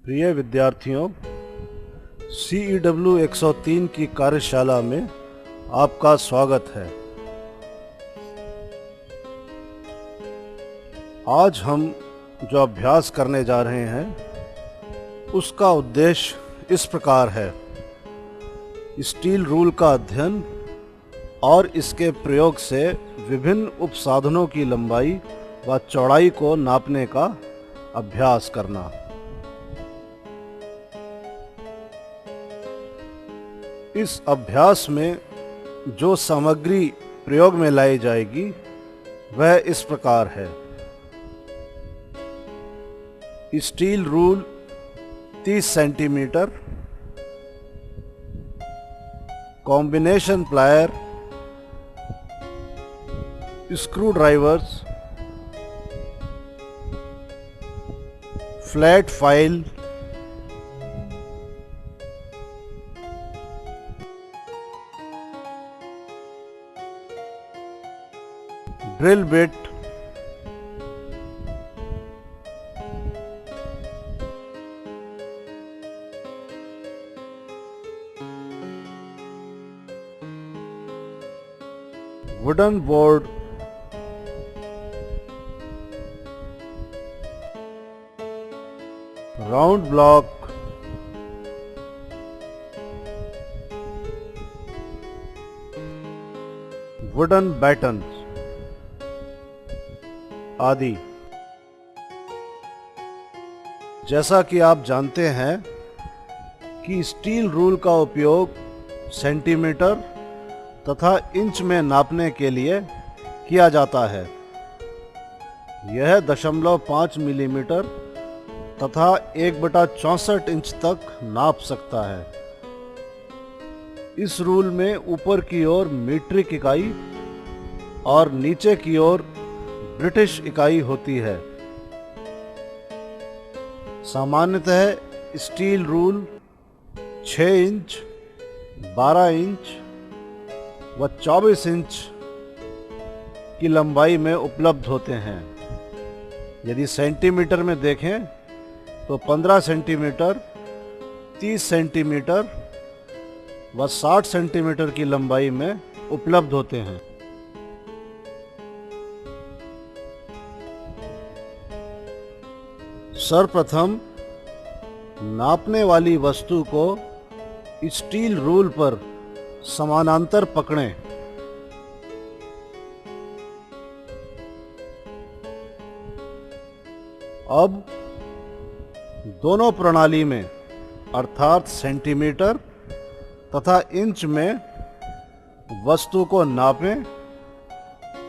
प्रिय विद्यार्थियों, CEW 103 की कार्यशाला में आपका स्वागत है। आज हम जो अभ्यास करने जा रहे हैं उसका उद्देश्य इस प्रकार है: स्टील रूल का अध्ययन और इसके प्रयोग से विभिन्न उपसाधनों की लंबाई व चौड़ाई को नापने का अभ्यास करना। इस अभ्यास में जो सामग्री प्रयोग में लाई जाएगी वह इस प्रकार है: steel rule 30 centimetre, combination plier, screw drivers, flat file, drill bit, wooden board, round block, wooden batten आदि। जैसा कि आप जानते हैं कि स्टील रूल का उपयोग सेंटीमीटर तथा इंच में नापने के लिए किया जाता है। यह 0.5 मिलीमीटर तथा 1/64 इंच तक नाप सकता है। इस रूल में ऊपर की ओर मीट्रिक इकाई और नीचे की ओर ब्रिटिश इकाई होती है। सामान्यतः स्टील रूल 6 इंच, 12 इंच व 24 इंच की लंबाई में उपलब्ध होते हैं। यदि सेंटीमीटर में देखें तो 15 सेंटीमीटर, 30 सेंटीमीटर व 60 सेंटीमीटर की लंबाई में उपलब्ध होते हैं। सर्वप्रथम नापने वाली वस्तु को स्टील रूल पर समानांतर पकड़ें। अब दोनों प्रणाली में अर्थात सेंटीमीटर तथा इंच में वस्तु को नापें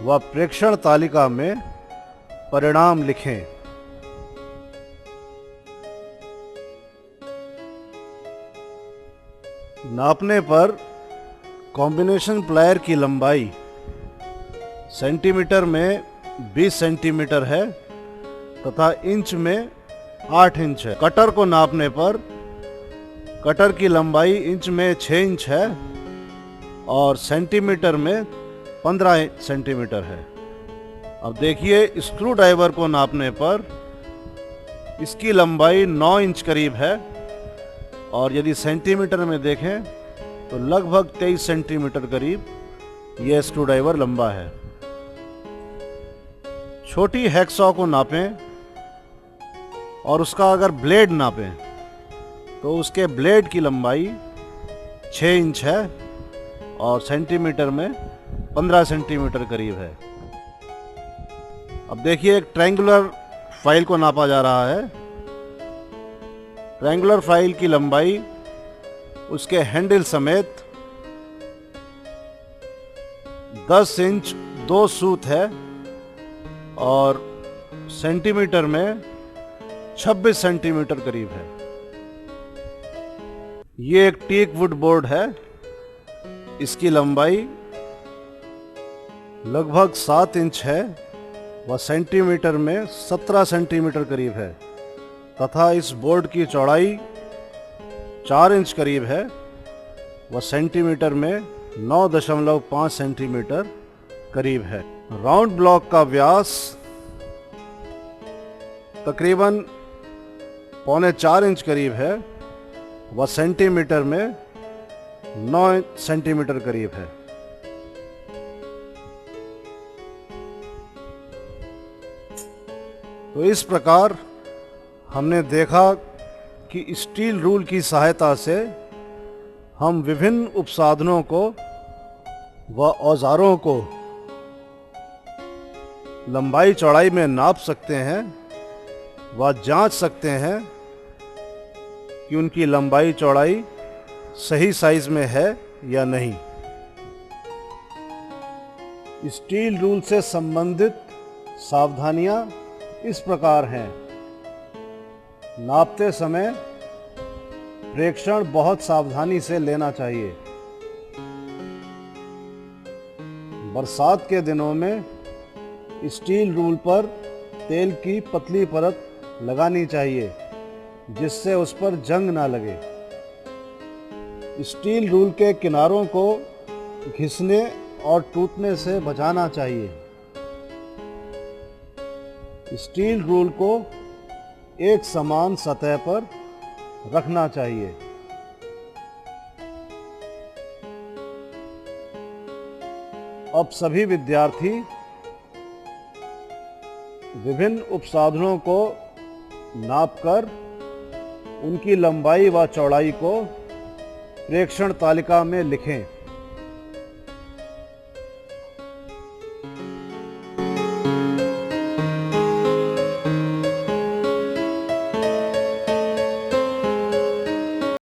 व प्रेक्षण तालिका में परिणाम लिखें। नापने पर कॉम्बिनेशन प्लायर की लंबाई सेंटीमीटर में 20 सेंटीमीटर है तथा इंच में 8 इंच है। कटर को नापने पर कटर की लंबाई इंच में 6 इंच है और सेंटीमीटर में 15 सेंटीमीटर है। अब देखिए, स्क्रू ड्राइवर को नापने पर इसकी लंबाई 9 इंच करीब है और यदि सेंटीमीटर में देखें तो लगभग 23 सेंटीमीटर करीब यह स्क्रू ड्राइवर लंबा है। छोटी हैकसॉ को नापें और उसका अगर ब्लेड नापें तो उसके ब्लेड की लंबाई 6 इंच है और सेंटीमीटर में 15 सेंटीमीटर करीब है। अब देखिए, एक ट्रायंगुलर फाइल को नापा जा रहा है। ट्रायंगुलर फाइल की लंबाई उसके हैंडल समेत 10 इंच 2 सूत है और सेंटीमीटर में 26 सेंटीमीटर करीब है। ये एक टीक वुड बोर्ड है। इसकी लंबाई लगभग 7 इंच है व सेंटीमीटर में 17 सेंटीमीटर करीब है तथा इस बोर्ड की चौड़ाई 4 इंच करीब है व सेंटीमीटर में 9.5 सेंटीमीटर करीब है। राउंड ब्लॉक का व्यास तकरीबन 3.25 इंच करीब है, वह सेंटीमीटर में 9 सेंटीमीटर करीब है। तो इस प्रकार हमने देखा कि स्टील रूल की सहायता से हम विभिन्न उपसाधनों को व औजारों को लंबाई चौड़ाई में नाप सकते हैं व जांच सकते हैं कि उनकी लंबाई चौड़ाई सही साइज में है या नहीं। स्टील रूल से संबंधित सावधानियां इस प्रकार हैं। नापते समय प्रेक्षण बहुत सावधानी से लेना चाहिए। बरसात के दिनों में स्टील रूल पर तेल की पतली परत लगानी चाहिए जिससे उस पर जंग ना लगे। स्टील रूल के किनारों को घिसने और टूटने से बचाना चाहिए। स्टील रूल को एक समान सतह पर रखना चाहिए। अब सभी विद्यार्थी विभिन्न उपसाधनों को नापकर उनकी लंबाई व चौड़ाई को प्रेक्षण तालिका में लिखें।